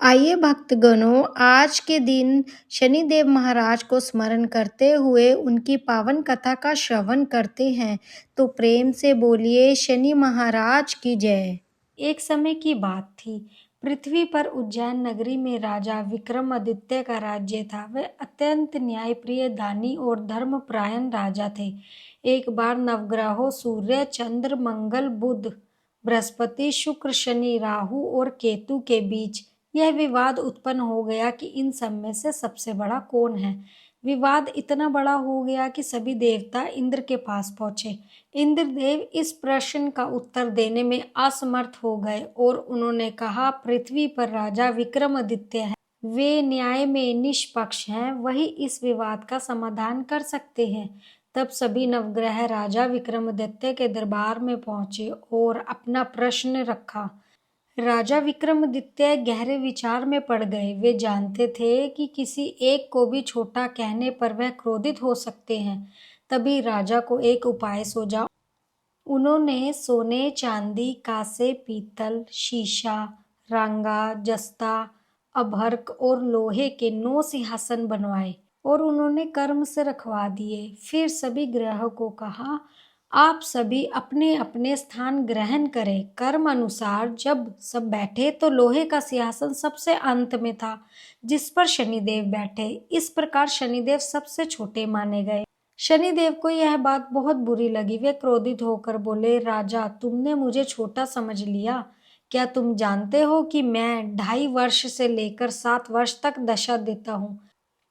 आइए भक्तगणों, आज के दिन शनिदेव महाराज को स्मरण करते हुए उनकी पावन कथा का श्रवण करते हैं। तो प्रेम से बोलिए शनि महाराज की जय। एक समय की बात थी। पृथ्वी पर उज्जैन नगरी में राजा विक्रमादित्य का राज्य था। वे अत्यंत न्यायप्रिय, दानी और धर्मपरायण राजा थे। एक बार नवग्रहों सूर्य, चंद्र, मंगल, बुध, बृहस्पति, शुक्र, शनि, राहु और केतु के बीच यह विवाद उत्पन्न हो गया कि इन सब में से सबसे बड़ा कौन है। विवाद इतना बड़ा हो गया कि सभी देवता इंद्र के पास पहुंचे। इंद्रदेव इस प्रश्न का उत्तर देने में असमर्थ हो गए और उन्होंने कहा, पृथ्वी पर राजा विक्रमादित्य है, वे न्याय में निष्पक्ष हैं, वही इस विवाद का समाधान कर सकते हैं। तब सभी नवग्रह राजा विक्रमादित्य के दरबार में पहुंचे और अपना प्रश्न रखा। राजा विक्रमादित्य गहरे विचार में पड़ गए। वे जानते थे कि किसी एक को भी छोटा कहने पर वह क्रोधित हो सकते हैं। तभी राजा को एक उपाय सूझा। उन्होंने सोने, चांदी, कांसे, पीतल, शीशा, रांगा, जस्ता, अभ्रक और लोहे के 9 सिंहासन बनवाए और उन्होंने कर्म से रखवा दिए। फिर सभी ग्रहों को कहा, आप सभी अपने अपने स्थान ग्रहण करें। कर्म अनुसार जब सब बैठे तो लोहे का सिंहासन सबसे अंत में था, जिस पर शनिदेव बैठे। इस प्रकार शनिदेव सबसे छोटे माने गए। शनिदेव को यह बात बहुत बुरी लगी। वे क्रोधित होकर बोले, राजा, तुमने मुझे छोटा समझ लिया। क्या तुम जानते हो कि मैं 2.5 वर्ष से लेकर 7 वर्ष तक दशा देता हूँ।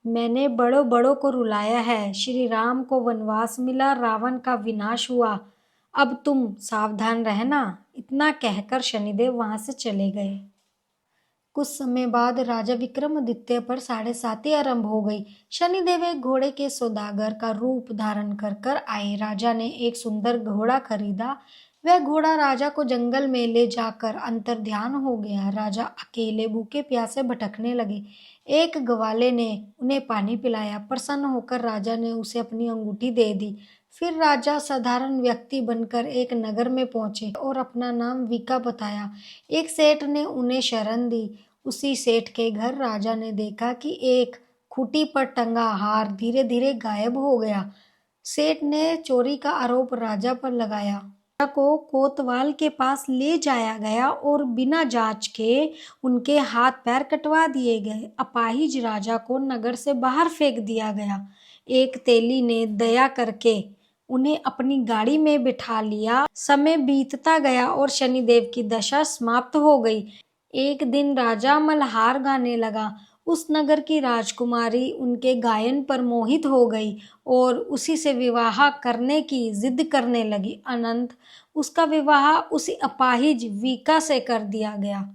मैंने बड़ों बड़ों को रुलाया है। श्री राम को वनवास मिला, रावण का विनाश हुआ। अब तुम सावधान रहना। इतना कहकर शनिदेव वहां से चले गए। कुछ समय बाद राजा विक्रमादित्य पर 7.5 आरंभ हो गई। शनिदेव एक घोड़े के सौदागर का रूप धारण कर कर आए। राजा ने एक सुंदर घोड़ा खरीदा। वह घोड़ा राजा को जंगल में ले जाकर अंतर्ध्यान हो गया। राजा अकेले भूखे प्यासे भटकने लगे। एक ग्वाले ने उन्हें पानी पिलाया। प्रसन्न होकर राजा ने उसे अपनी अंगूठी दे दी। फिर राजा साधारण व्यक्ति बनकर एक नगर में पहुंचे और अपना नाम विका बताया। एक सेठ ने उन्हें शरण दी। उसी सेठ के घर राजा ने देखा कि एक खूंटी पर टंगा हार धीरे धीरे गायब हो गया। सेठ ने चोरी का आरोप राजा पर लगाया। राजा को कोतवाल के पास ले जाया गया और बिना जांच के उनके हाथ पैर कटवा दिए गए। अपाहिज राजा को नगर से बाहर फेंक दिया गया। एक तेली ने दया करके उन्हें अपनी गाड़ी में बिठा लिया। समय बीतता गया और शनिदेव की दशा समाप्त हो गई। एक दिन राजा मल्हार गाने लगा। उस नगर की राजकुमारी उनके गायन पर मोहित हो गई और उसी से विवाह करने की जिद करने लगी। अनंत उसका विवाह उसी अपाहिज विका से कर दिया गया।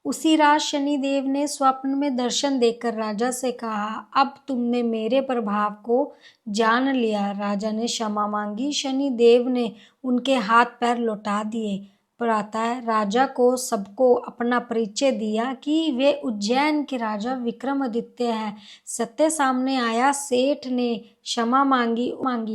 उसी रात शनिदेव ने स्वप्न में दर्शन देकर राजा से कहा, अब तुमने मेरे प्रभाव को जान लिया। राजा ने क्षमा मांगी। शनिदेव ने उनके हाथ पैर लौटा दिए। प्रातः राजा को सबको अपना परिचय दिया कि वे उज्जैन के राजा विक्रमादित्य हैं। सत्य सामने आया। सेठ ने क्षमा मांगी।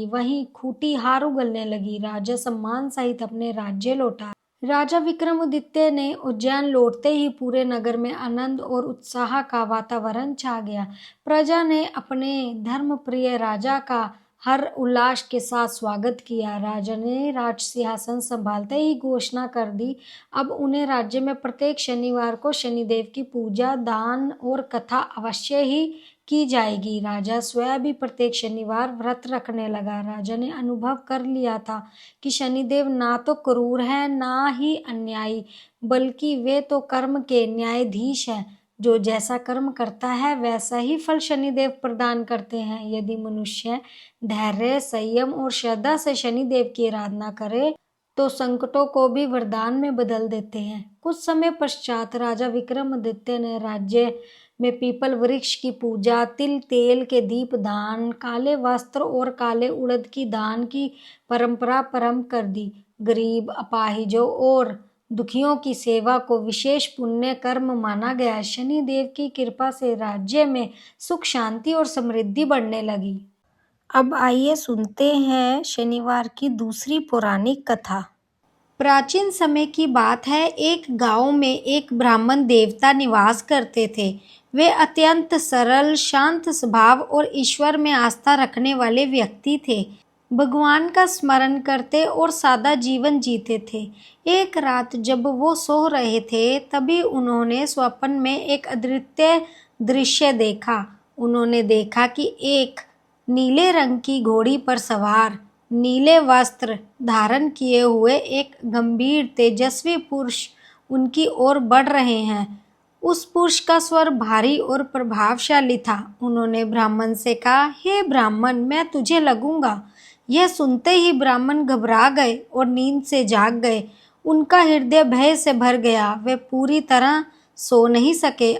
वहीं खूंटी हार उगलने लगी। राजा सम्मान सहित अपने राज्य लौटा। राजा विक्रमादित्य ने उज्जैन लौटते ही पूरे नगर में आनंद और उत्साह का वातावरण छा गया। प्रजा ने अपने धर्मप्रिय राजा का हर उल्लास के साथ स्वागत किया। राजा ने राज सिंहासन संभालते ही घोषणा कर दी, अब उन्हें राज्य में प्रत्येक शनिवार को शनिदेव की पूजा, दान और कथा अवश्य ही की जाएगी। राजा स्वयं भी प्रत्येक शनिवार व्रत रखने लगा। राजा ने अनुभव कर लिया था कि शनिदेव ना तो क्रूर है ना ही अन्यायी, बल्कि वे तो कर्म के न्यायाधीश हैं। जो जैसा कर्म करता है वैसा ही फल शनिदेव प्रदान करते हैं। यदि मनुष्य धैर्य, संयम और श्रद्धा से शनिदेव की आराधना करे तो संकटों को भी वरदान में बदल देते हैं। कुछ समय पश्चात राजा विक्रमादित्य ने राज्य में पीपल वृक्ष की पूजा, तिल तेल के दीप दान, काले वस्त्र और काले उड़द की दान की परंपरा प्रारंभ कर दी। गरीब, अपाहिजों और दुखियों की सेवा को विशेष पुण्य कर्म माना गया। शनिदेव की कृपा से राज्य में सुख, शांति और समृद्धि बढ़ने लगी। अब आइए सुनते हैं शनिवार की दूसरी पौराणिक कथा। प्राचीन समय की बात है। एक गांव में एक ब्राह्मण देवता निवास करते थे। वे अत्यंत सरल, शांत स्वभाव और ईश्वर में आस्था रखने वाले व्यक्ति थे। भगवान का स्मरण करते और सादा जीवन जीते थे। एक रात जब वो सो रहे थे, तभी उन्होंने स्वप्न में एक अद्वितीय दृश्य देखा। उन्होंने देखा कि एक नीले रंग की घोड़ी पर सवार, नीले वस्त्र धारण किए हुए एक गंभीर तेजस्वी पुरुष उनकी ओर बढ़ रहे हैं। उस पुरुष का स्वर भारी और प्रभावशाली था। उन्होंने ब्राह्मण से कहा, हे ब्राह्मण, मैं तुझे लगूंगा। यह सुनते ही ब्राह्मण घबरा गए और नींद से जाग गए। उनका हृदय भय से भर गया। वे पूरी तरह सो नहीं सके।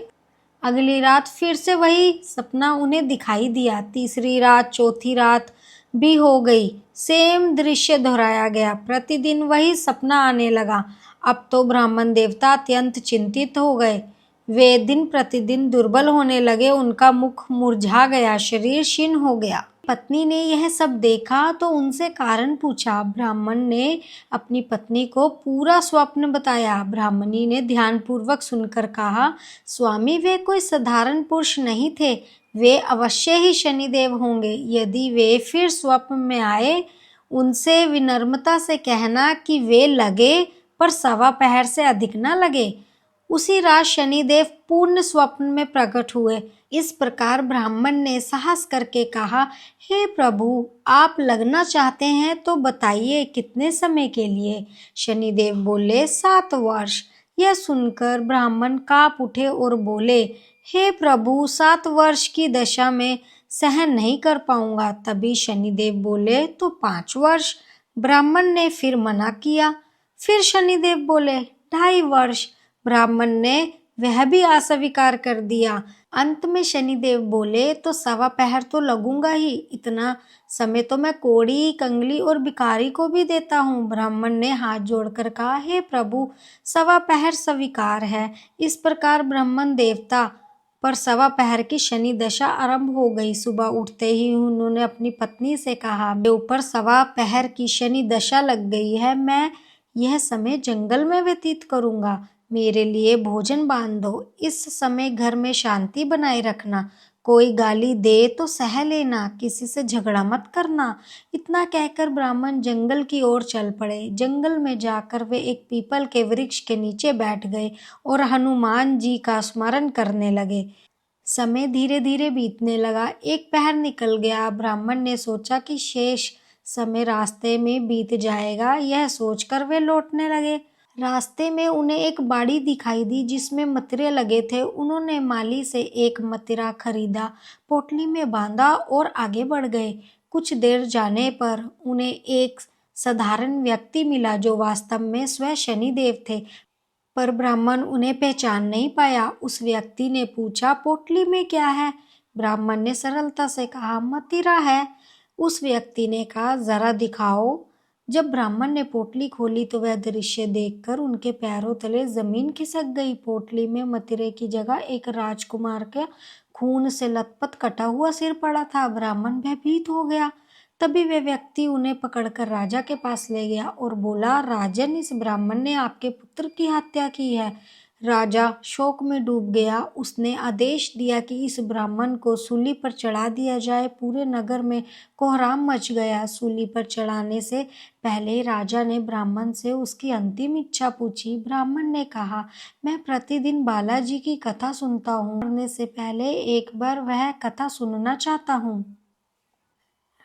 अगली रात फिर से वही सपना उन्हें दिखाई दिया। तीसरी रात, चौथी रात भी हो गई। सेम दृश्य दोहराया गया। प्रतिदिन वही सपना आने लगा। अब तो ब्राह्मण देवता अत्यंत चिंतित हो गए। वे दिन प्रतिदिन दुर्बल होने लगे। उनका मुख मुरझा गया, शरीर क्षीण हो गया। पत्नी ने यह सब देखा तो उनसे कारण पूछा। ब्राह्मण ने अपनी पत्नी को पूरा स्वप्न बताया। ब्राह्मणी ने ध्यानपूर्वक सुनकर कहा, स्वामी, वे कोई साधारण पुरुष नहीं थे। वे अवश्य ही शनिदेव होंगे। यदि वे फिर स्वप्न में आए, उनसे विनम्रता से कहना कि वे लगे, पर सवा पहर से अधिक न लगे। उसी रात शनिदेव पूर्ण स्वप्न में प्रकट हुए। इस प्रकार ब्राह्मण ने साहस करके कहा, हे प्रभु, आप लगना चाहते हैं तो बताइए, कितने समय के लिए? शनिदेव बोले, 7 वर्ष। यह सुनकर ब्राह्मण कांप उठे और बोले, हे प्रभु, 7 वर्ष की दशा में सहन नहीं कर पाऊंगा। तभी शनिदेव बोले, तो 5 वर्ष। ब्राह्मण ने फिर मना किया। फिर शनिदेव बोले, 2.5 वर्ष। ब्राह्मण ने वह भी अस्वीकार कर दिया। अंत में शनिदेव बोले, तो सवा पहर तो लगूंगा ही। इतना समय तो मैं कोढ़ी, कंगली और भिखारी को भी देता हूँ। ब्राह्मण ने हाथ जोड़कर कहा, हे प्रभु, सवा पहर स्वीकार है। इस प्रकार ब्राह्मण देवता पर सवा पहर की शनि दशा आरंभ हो गई। सुबह उठते ही उन्होंने अपनी पत्नी से कहा, मेरे ऊपर सवा पहर की शनि दशा लग गई है। मैं यह समय जंगल में व्यतीत करूंगा। मेरे लिए भोजन बांध दो। इस समय घर में शांति बनाए रखना। कोई गाली दे तो सह लेना, किसी से झगड़ा मत करना। इतना कहकर ब्राह्मण जंगल की ओर चल पड़े। जंगल में जाकर वे एक पीपल के वृक्ष के नीचे बैठ गए और हनुमान जी का स्मरण करने लगे। समय धीरे धीरे बीतने लगा। एक पहर निकल गया। ब्राह्मण ने सोचा कि शेष समय रास्ते में बीत जाएगा। यह सोचकर वे लौटने लगे। रास्ते में उन्हें एक बाड़ी दिखाई दी जिसमें मतिरे लगे थे। उन्होंने माली से एक मतिरा खरीदा, पोटली में बांधा और आगे बढ़ गए। कुछ देर जाने पर उन्हें एक साधारण व्यक्ति मिला जो वास्तव में स्वयं शनिदेव थे, पर ब्राह्मण उन्हें पहचान नहीं पाया। उस व्यक्ति ने पूछा, पोटली में क्या है? ब्राह्मण ने सरलता से कहा, मदिरा है। उस व्यक्ति ने कहा, जरा दिखाओ। जब ब्राह्मण ने पोटली खोली तो वह दृश्य देखकर उनके पैरों तले जमीन खिसक गई। पोटली में मदिरे की जगह एक राजकुमार का खून से लथपथ कटा हुआ सिर पड़ा था। ब्राह्मण भयभीत हो गया। तभी वह व्यक्ति उन्हें पकड़कर राजा के पास ले गया और बोला, राजन, इस ब्राह्मण ने आपके पुत्र की हत्या की है। राजा शोक में डूब गया। उसने आदेश दिया कि इस ब्राह्मण को सूली पर चढ़ा दिया जाए। पूरे नगर में कोहराम मच गया। सूली पर चढ़ाने से पहले राजा ने ब्राह्मण से उसकी अंतिम इच्छा पूछी। ब्राह्मण ने कहा, मैं प्रतिदिन बालाजी की कथा सुनता हूँ। मरने से पहले एक बार वह कथा सुनना चाहता हूँ।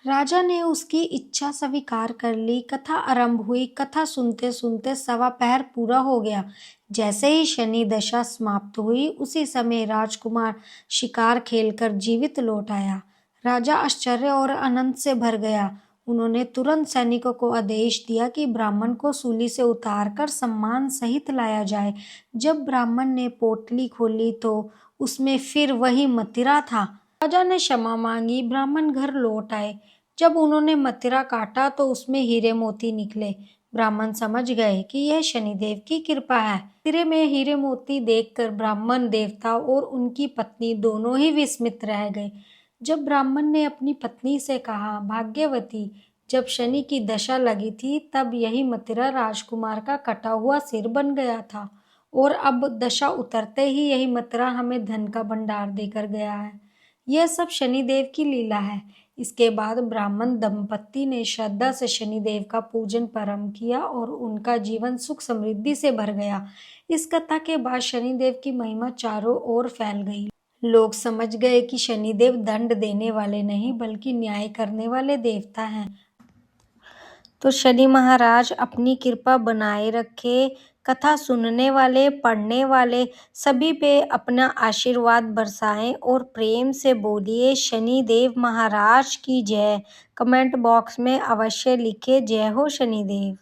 राजा ने उसकी इच्छा स्वीकार कर ली। कथा आरंभ हुई। कथा सुनते सुनते सवा पहर पूरा हो गया। जैसे ही शनि दशा समाप्त हुई, उसी समय राजकुमार शिकार खेलकर जीवित लौट आया। राजा आश्चर्य और आनंद से भर गया। उन्होंने तुरंत सैनिकों को आदेश दिया कि ब्राह्मण को सूली से उतारकर सम्मान सहित लाया जाए। जब ब्राह्मण ने पोटली खोली तो उसमें फिर वही मदिरा था। राजा ने क्षमा मांगी। ब्राह्मण घर लौट आए। जब उन्होंने मदिरा काटा तो उसमें हीरे मोती निकले। ब्राह्मण समझ गए कि यह शनिदेव की कृपा है। मदिरे में हीरे मोती देखकर ब्राह्मण देवता और उनकी पत्नी दोनों ही विस्मित रह गए। जब ब्राह्मण ने अपनी पत्नी से कहा, भाग्यवती, जब शनि की दशा लगी थी तब यही मदिरा राजकुमार का कटा हुआ सिर बन गया था और अब दशा उतरते ही यही मदिरा हमें धन का भंडार देकर गया है। यह सब शनिदेव की लीला है। इसके बाद ब्राह्मण दंपत्ति ने श्रद्धा से शनिदेव का पूजन प्रारंभ किया और उनका जीवन सुख समृद्धि से भर गया। इस कथा के बाद शनिदेव की महिमा चारों ओर फैल गई। लोग समझ गए कि शनिदेव दंड देने वाले नहीं बल्कि न्याय करने वाले देवता हैं। तो शनि महाराज अपनी कृपा बनाए रखे। कथा सुनने वाले, पढ़ने वाले सभी पे अपना आशीर्वाद बरसाएं और प्रेम से बोलिए शनिदेव महाराज की जय। कमेंट बॉक्स में अवश्य लिखे जय हो शनिदेव।